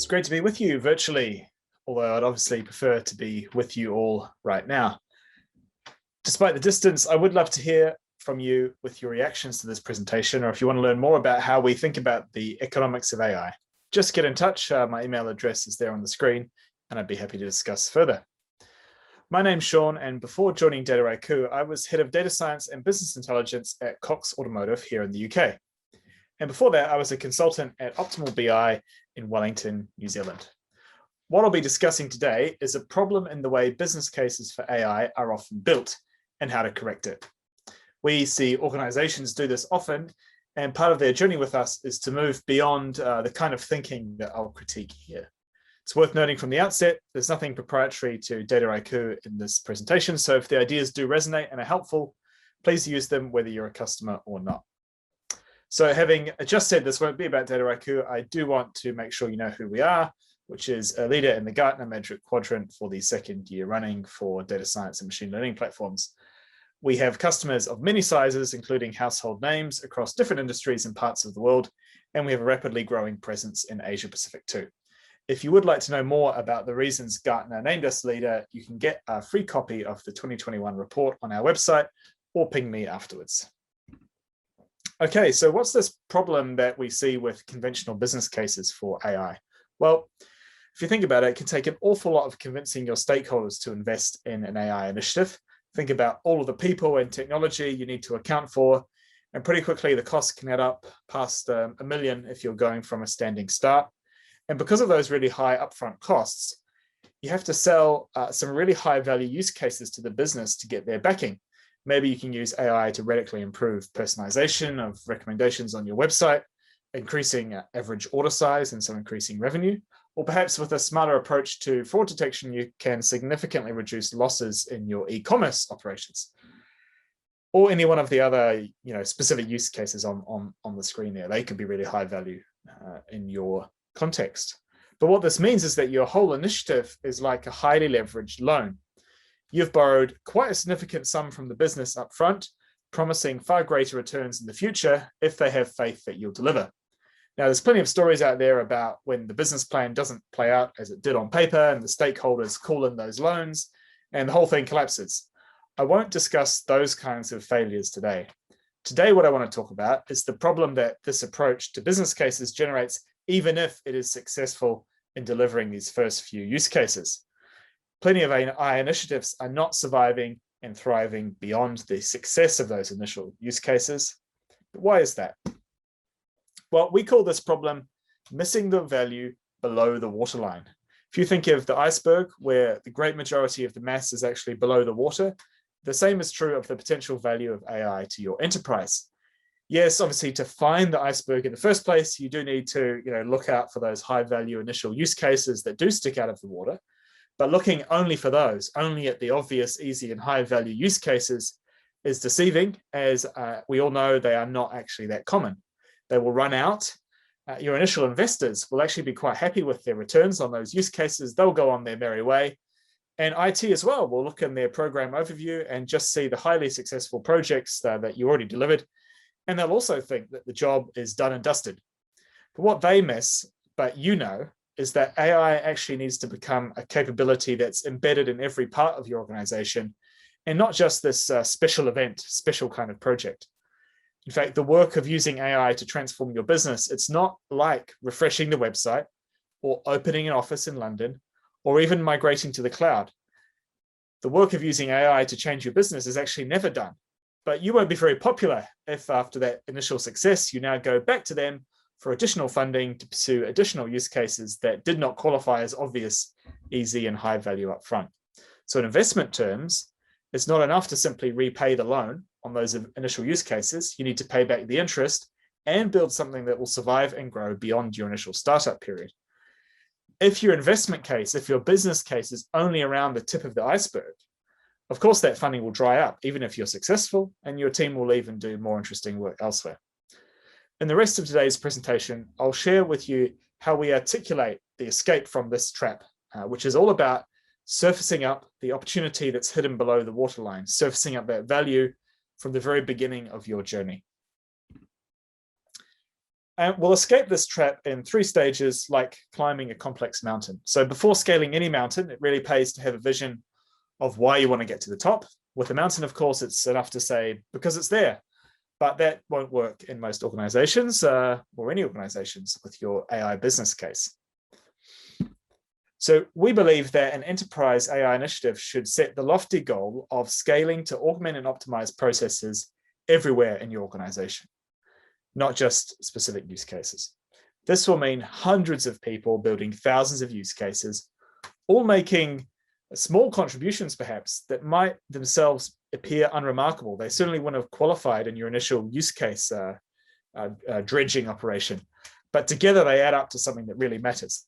It's great to be with you virtually, although I'd obviously prefer to be with you all right now. Despite the distance, I would love to hear from you with your reactions to this presentation, or if you want to learn more about how we think about the economics of AI. Just get in touch. My email address is there on the screen, and I'd be happy to discuss further. My name's Shaun, and before joining Dataiku, I was head of data science and business intelligence at Cox Automotive here in the UK. And before that, I was a consultant at Optimal BI in Wellington, New Zealand. What I'll be discussing today is a problem in the way business cases for AI are often built and how to correct it. We see organizations do this often, and part of their journey with us is to move beyond the kind of thinking that I'll critique here. It's worth noting from the outset, there's nothing proprietary to Dataiku in this presentation, so if the ideas do resonate and are helpful, please use them whether you're a customer or not. So having just said this won't be about Dataiku, I do want to make sure you know who we are, which is a leader in the Gartner Magic Quadrant for the second year running for data science and machine learning platforms. We have customers of many sizes, including household names across different industries and parts of the world, and we have a rapidly growing presence in Asia Pacific too. If you would like to know more about the reasons Gartner named us leader, you can get a free copy of the 2021 report on our website or ping me afterwards. Okay, so what's this problem that we see with conventional business cases for AI? Well, if you think about it, it can take an awful lot of convincing your stakeholders to invest in an AI initiative. Think about all of the people and technology you need to account for, and pretty quickly the costs can add up past $1 million if you're going from a standing start. And because of those really high upfront costs, you have to sell some really high value use cases to the business to get their backing. Maybe you can use AI to radically improve personalization of recommendations on your website, increasing average order size and so increasing revenue. Or perhaps with a smarter approach to fraud detection, you can significantly reduce losses in your e-commerce operations. Or any one of the other specific use cases on the screen there. They could be really high value in your context. But what this means is that your whole initiative is like a highly leveraged loan. You've borrowed quite a significant sum from the business up front, promising far greater returns in the future if they have faith that you'll deliver. Now, there's plenty of stories out there about when the business plan doesn't play out as it did on paper and the stakeholders call in those loans and the whole thing collapses. I won't discuss those kinds of failures today. Today, what I want to talk about is the problem that this approach to business cases generates, even if it is successful in delivering these first few use cases. Plenty of AI initiatives are not surviving and thriving beyond the success of those initial use cases. But why is that? Well, we call this problem missing the value below the waterline. If you think of the iceberg, where the great majority of the mass is actually below the water, the same is true of the potential value of AI to your enterprise. Yes, obviously, to find the iceberg in the first place, you do need to look out for those high value initial use cases that do stick out of the water. But looking only for those, only at the obvious, easy and high value use cases is deceiving, as we all know they are not actually that common. They will run out. Your initial investors will actually be quite happy with their returns on those use cases. They'll go on their merry way. And IT as well will look in their program overview and just see the highly successful projects that you already delivered. And they'll also think that the job is done and dusted. But what they miss, but is that AI actually needs to become a capability that's embedded in every part of your organization and not just this special event, special kind of project. In fact, the work of using AI to transform your business, it's not like refreshing the website or opening an office in London or even migrating to the cloud. The work of using AI to change your business is actually never done, but you won't be very popular if after that initial success, you now go back to them for additional funding to pursue additional use cases that did not qualify as obvious, easy, and high value upfront. So in investment terms, it's not enough to simply repay the loan on those initial use cases. You need to pay back the interest and build something that will survive and grow beyond your initial startup period. If your investment case, if your business case is only around the tip of the iceberg, of course that funding will dry up, even if you're successful, and your team will leave and do more interesting work elsewhere. In the rest of today's presentation, I'll share with you how we articulate the escape from this trap, which is all about surfacing up the opportunity that's hidden below the waterline, surfacing up that value from the very beginning of your journey. And we'll escape this trap in 3 stages, like climbing a complex mountain. So before scaling any mountain, it really pays to have a vision of why you want to get to the top. With a mountain, of course, it's enough to say, because it's there. But that won't work in most organizations or any organizations with your AI business case. So we believe that an enterprise AI initiative should set the lofty goal of scaling to augment and optimize processes everywhere in your organization, not just specific use cases. This will mean hundreds of people building thousands of use cases, all making small contributions perhaps that might themselves appear unremarkable. They certainly wouldn't have qualified in your initial use case dredging operation, but together they add up to something that really matters.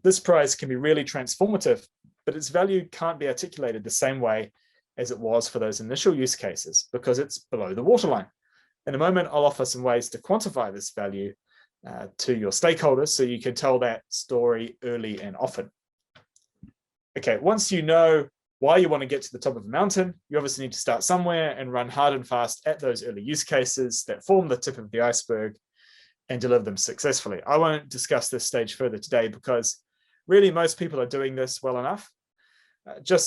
This prize can be really transformative, but its value can't be articulated the same way as it was for those initial use cases because it's below the waterline. In a moment, I'll offer some ways to quantify this value to your stakeholders so you can tell that story early and often. Okay, once you know why you want to get to the top of a mountain, you obviously need to start somewhere and run hard and fast at those early use cases that form the tip of the iceberg and deliver them successfully. I won't discuss this stage further today because really most people are doing this well enough.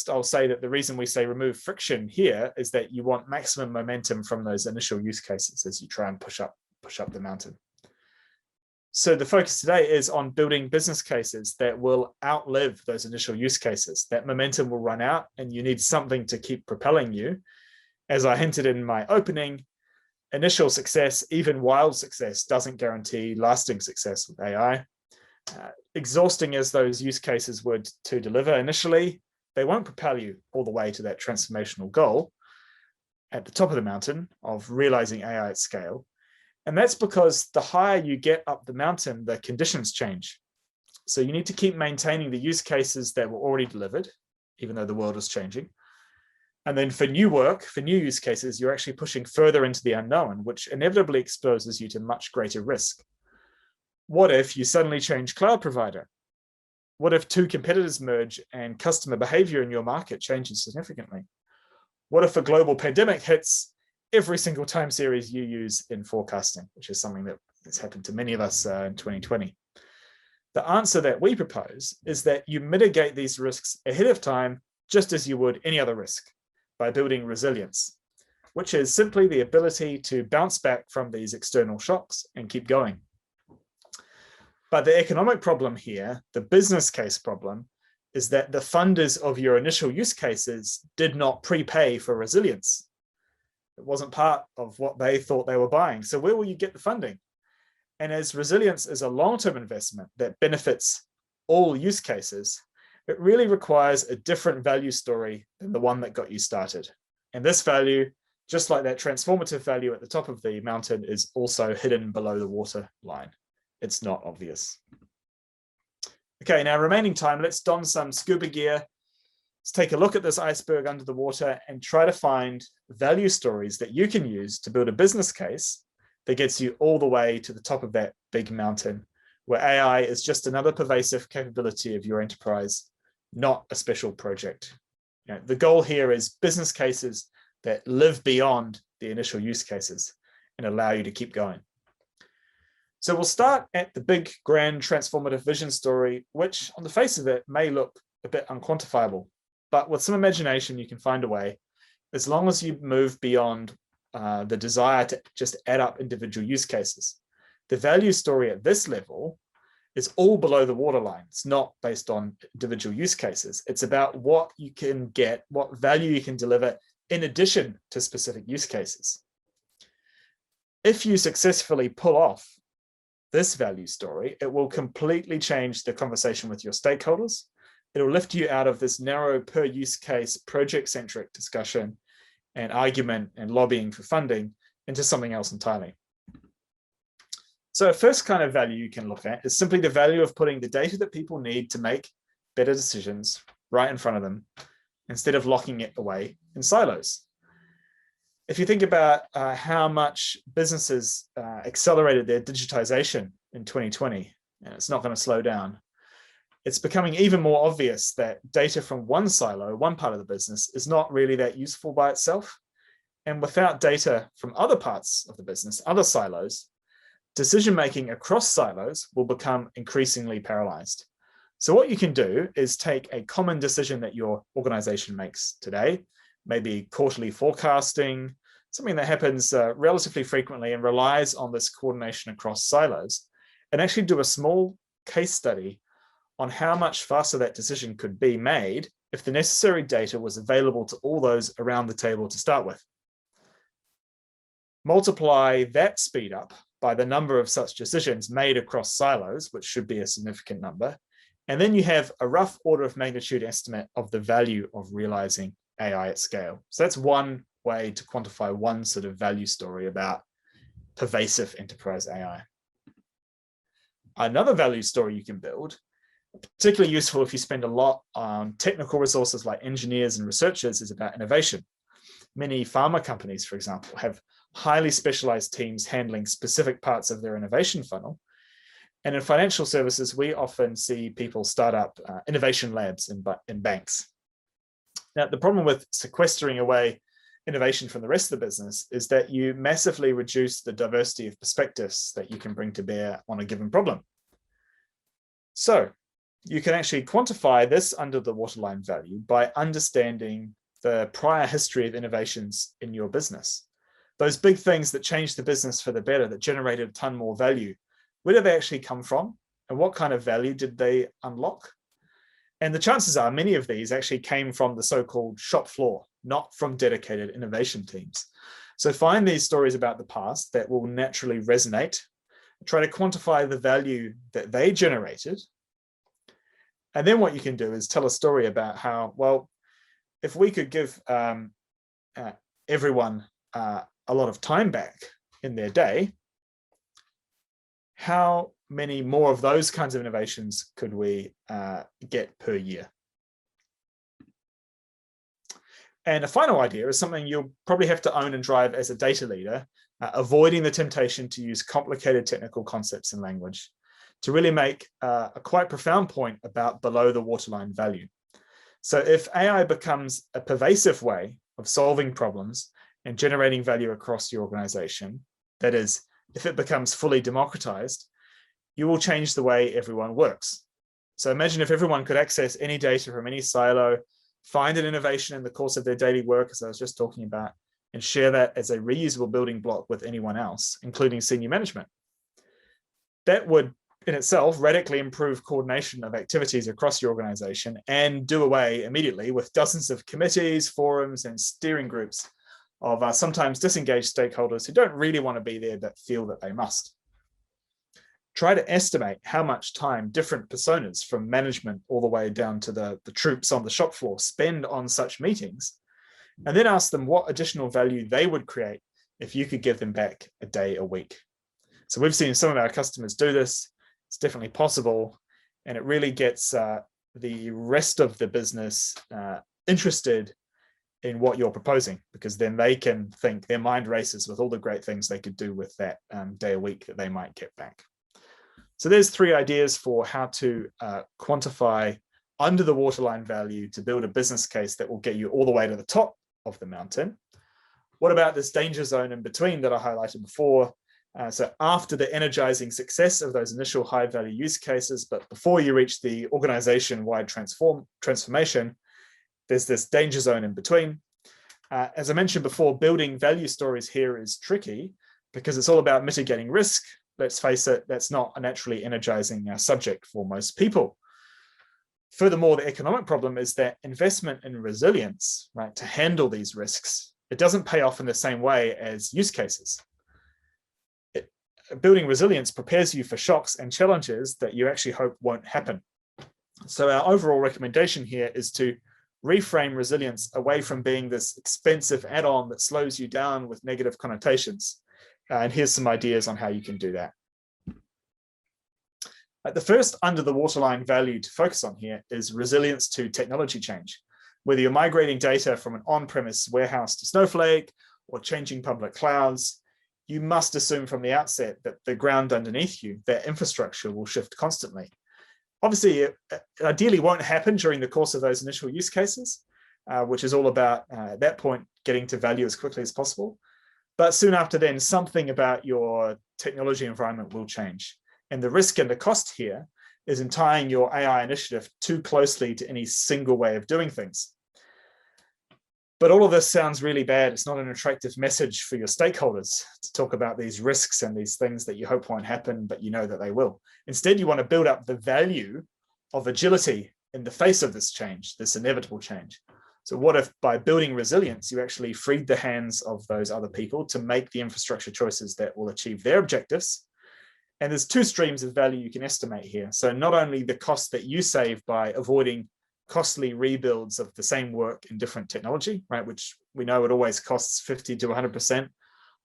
I'll say that the reason we say remove friction here is that you want maximum momentum from those initial use cases as you try and push up the mountain. So the focus today is on building business cases that will outlive those initial use cases. That momentum will run out and you need something to keep propelling you. As I hinted in my opening, initial success, even wild success, doesn't guarantee lasting success with AI. Exhausting as those use cases would to deliver initially, they won't propel you all the way to that transformational goal at the top of the mountain of realizing AI at scale. And that's because the higher you get up the mountain, the conditions change. So you need to keep maintaining the use cases that were already delivered, even though the world is changing. And then for new work, for new use cases, you're actually pushing further into the unknown, which inevitably exposes you to much greater risk. What if you suddenly change cloud provider? What if 2 competitors merge and customer behavior in your market changes significantly? What if a global pandemic hits every single time series you use in forecasting, which is something that has happened to many of us in 2020? The answer that we propose is that you mitigate these risks ahead of time, just as you would any other risk, by building resilience, which is simply the ability to bounce back from these external shocks and keep going. But the economic problem here, the business case problem, is that the funders of your initial use cases did not prepay for resilience. It wasn't part of what they thought they were buying. So where will you get the funding? And as resilience is a long-term investment that benefits all use cases, it really requires a different value story than the one that got you started. And this value, just like that transformative value at the top of the mountain, is also hidden below the water line. It's not obvious. Okay, now remaining time, let's don some scuba gear. Let's take a look at this iceberg under the water and try to find value stories that you can use to build a business case that gets you all the way to the top of that big mountain, where AI is just another pervasive capability of your enterprise, not a special project. The goal here is business cases that live beyond the initial use cases and allow you to keep going. So we'll start at the big, grand, transformative vision story, which on the face of it may look a bit unquantifiable, but with some imagination, you can find a way, as long as you move beyond the desire to just add up individual use cases. The value story at this level is all below the waterline. It's not based on individual use cases. It's about what you can get, what value you can deliver in addition to specific use cases. If you successfully pull off this value story, it will completely change the conversation with your stakeholders. It'll lift you out of this narrow per use case project-centric discussion and argument and lobbying for funding into something else entirely. So a first kind of value you can look at is simply the value of putting the data that people need to make better decisions right in front of them, instead of locking it away in silos. If you think about how much businesses accelerated their digitization in 2020, and it's not going to slow down, it's becoming even more obvious that data from one silo, one part of the business, is not really that useful by itself. And without data from other parts of the business, other silos, decision-making across silos will become increasingly paralyzed. So what you can do is take a common decision that your organization makes today, maybe quarterly forecasting, something that happens relatively frequently and relies on this coordination across silos, and actually do a small case study on how much faster that decision could be made if the necessary data was available to all those around the table to start with. Multiply that speed up by the number of such decisions made across silos, which should be a significant number, and then you have a rough order of magnitude estimate of the value of realizing AI at scale. So that's one way to quantify one sort of value story about pervasive enterprise AI. Another value story you can build, particularly useful if you spend a lot on technical resources like engineers and researchers, is about innovation. Many pharma companies, for example, have highly specialized teams handling specific parts of their innovation funnel. And in financial services, we often see people start up innovation labs in banks. Now, the problem with sequestering away innovation from the rest of the business is that you massively reduce the diversity of perspectives that you can bring to bear on a given problem. So you can actually quantify this under the waterline value by understanding the prior history of innovations in your business. Those big things that changed the business for the better, that generated a ton more value, where did they actually come from? And what kind of value did they unlock? And the chances are many of these actually came from the so-called shop floor, not from dedicated innovation teams. So find these stories about the past that will naturally resonate, try to quantify the value that they generated. And then what you can do is tell a story about how, well, if we could give everyone a lot of time back in their day, how many more of those kinds of innovations could we get per year? And a final idea is something you'll probably have to own and drive as a data leader, avoiding the temptation to use complicated technical concepts and language to really make a quite profound point about below the waterline value. So if AI becomes a pervasive way of solving problems and generating value across your organization, that is, if it becomes fully democratized, you will change the way everyone works. So imagine if everyone could access any data from any silo, find an innovation in the course of their daily work, as I was just talking about, and share that as a reusable building block with anyone else, including senior management. That would in itself radically improve coordination of activities across your organization and do away immediately with dozens of committees, forums, and steering groups of sometimes disengaged stakeholders who don't really want to be there but feel that they must. Try to estimate how much time different personas from management all the way down to the troops on the shop floor spend on such meetings, and then ask them what additional value they would create if you could give them back a day a week. So we've seen some of our customers do this. It's definitely possible, and it really gets the rest of the business interested in what you're proposing, because then they can think, their mind races with all the great things they could do with that day a week that they might get back. So there's 3 ideas for how to quantify under the waterline value to build a business case that will get you all the way to the top of the mountain. What about this danger zone in between that I highlighted before? So after the energizing success of those initial high value use cases, but before you reach the organization-wide transformation, there's this danger zone in between. As I mentioned before, building value stories here is tricky because it's all about mitigating risk. Let's face it, that's not a naturally energizing subject for most people. Furthermore, the economic problem is that investment in resilience, right, to handle these risks, it doesn't pay off in the same way as use cases. Building resilience prepares you for shocks and challenges that you actually hope won't happen. So our overall recommendation here is to reframe resilience away from being this expensive add-on that slows you down with negative connotations. And here's some ideas on how you can do that. The first under the waterline value to focus on here is resilience to technology change. Whether you're migrating data from an on-premise warehouse to Snowflake or changing public clouds, you must assume from the outset that the ground underneath you, that infrastructure, will shift constantly. Obviously, it ideally won't happen during the course of those initial use cases, which is all about, at that point, getting to value as quickly as possible. But soon after then, something about your technology environment will change. And the risk and the cost here is in tying your AI initiative too closely to any single way of doing things. But all of this sounds really bad. It's not an attractive message for your stakeholders to talk about these risks and these things that you hope won't happen, but you know that they will. Instead, you want to build up the value of agility in the face of this change, this inevitable change. So what if by building resilience, you actually freed the hands of those other people to make the infrastructure choices that will achieve their objectives? And there's two streams of value you can estimate here. So not only the cost that you save by avoiding costly rebuilds of the same work in different technology, right? Which we know it always costs 50 to 100%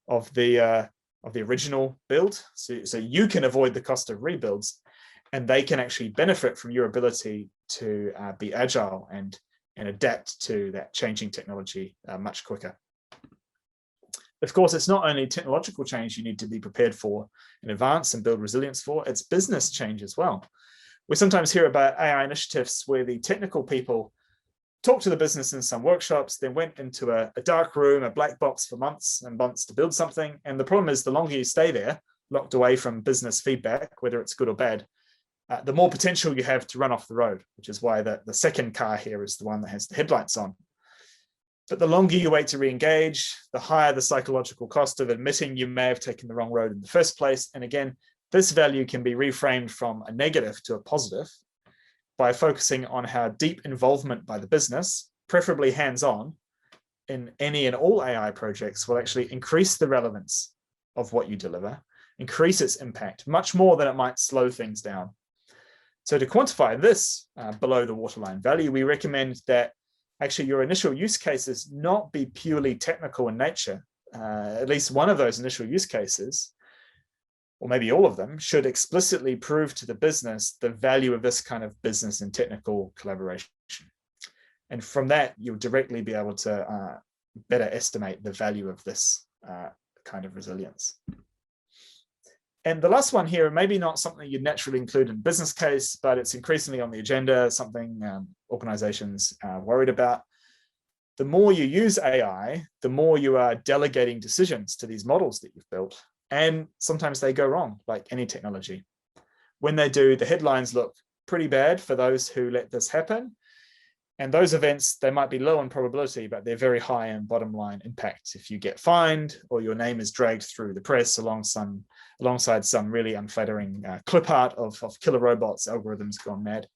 of the original build. So you can avoid the cost of rebuilds, and they can actually benefit from your ability to be agile and adapt to that changing technology much quicker. Of course, it's not only technological change you need to be prepared for in advance and build resilience for, it's business change as well. We sometimes hear about AI initiatives where the technical people talked to the business in some workshops, then went into a dark room, a black box for months and months to build something. And the problem is the longer you stay there, locked away from business feedback, whether it's good or bad, the more potential you have to run off the road, which is why the second car here is the one that has the headlights on. But the longer you wait to re-engage, the higher the psychological cost of admitting you may have taken the wrong road in the first place. And again, this value can be reframed from a negative to a positive by focusing on how deep involvement by the business, preferably hands-on, in any and all AI projects will actually increase the relevance of what you deliver, increase its impact, much more than it might slow things down. So to quantify this below the waterline value, we recommend that actually your initial use cases not be purely technical in nature. At least one of those initial use cases, or maybe all of them, should explicitly prove to the business the value of this kind of business and technical collaboration. And from that, you'll directly be able to better estimate the value of this kind of resilience. And the last one here, maybe not something you'd naturally include in business case, but it's increasingly on the agenda, something organizations are worried about. The more you use AI, the more you are delegating decisions to these models that you've built. And sometimes they go wrong, like any technology. When they do, the headlines look pretty bad for those who let this happen. And those events, they might be low in probability, but they're very high in bottom line impact. If you get fined or your name is dragged through the press alongside some really unflattering clip art of killer robots, algorithms gone mad.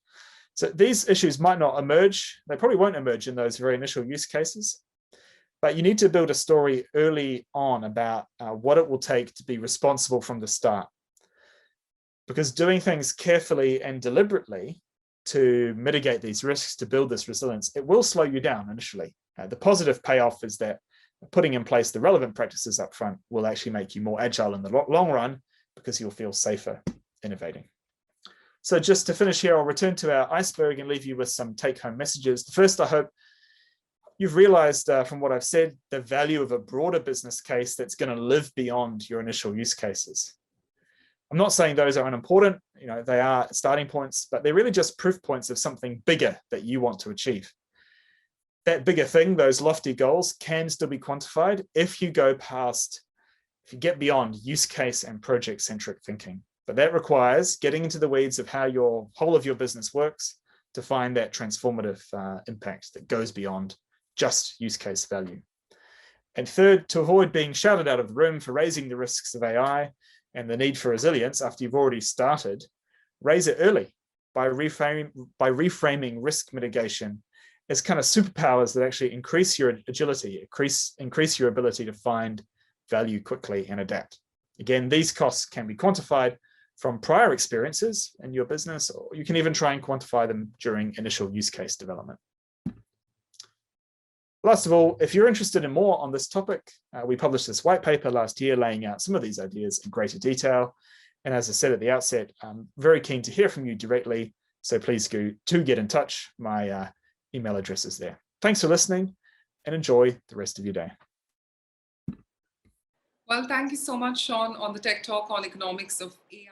So these issues might not emerge. They probably won't emerge in those very initial use cases. But you need to build a story early on about what it will take to be responsible from the start. Because doing things carefully and deliberately to mitigate these risks, to build this resilience, it will slow you down initially. The positive payoff is that putting in place the relevant practices up front will actually make you more agile in the long run because you'll feel safer innovating. So just to finish here, I'll return to our iceberg and leave you with some take-home messages. The first, I hope you've realized from what I've said, the value of a broader business case that's going to live beyond your initial use cases. I'm not saying those are unimportant, they are starting points, but they're really just proof points of something bigger that you want to achieve. That bigger thing, those lofty goals, can still be quantified if you get beyond use case and project-centric thinking. But that requires getting into the weeds of how your whole of your business works to find that transformative impact that goes beyond just use case value. And third, to avoid being shouted out of the room for raising the risks of AI and the need for resilience after you've already started, raise it early by reframing risk mitigation as kind of superpowers that actually increase your agility, increase your ability to find value quickly and adapt. Again, these costs can be quantified from prior experiences in your business, or you can even try and quantify them during initial use case development. Last of all, if you're interested in more on this topic, we published this white paper last year laying out some of these ideas in greater detail. And as I said at the outset, I'm very keen to hear from you directly. So please do get in touch. My email address is there. Thanks for listening and enjoy the rest of your day. Well, thank you so much, Shaun, on the Tech Talk on economics of AI.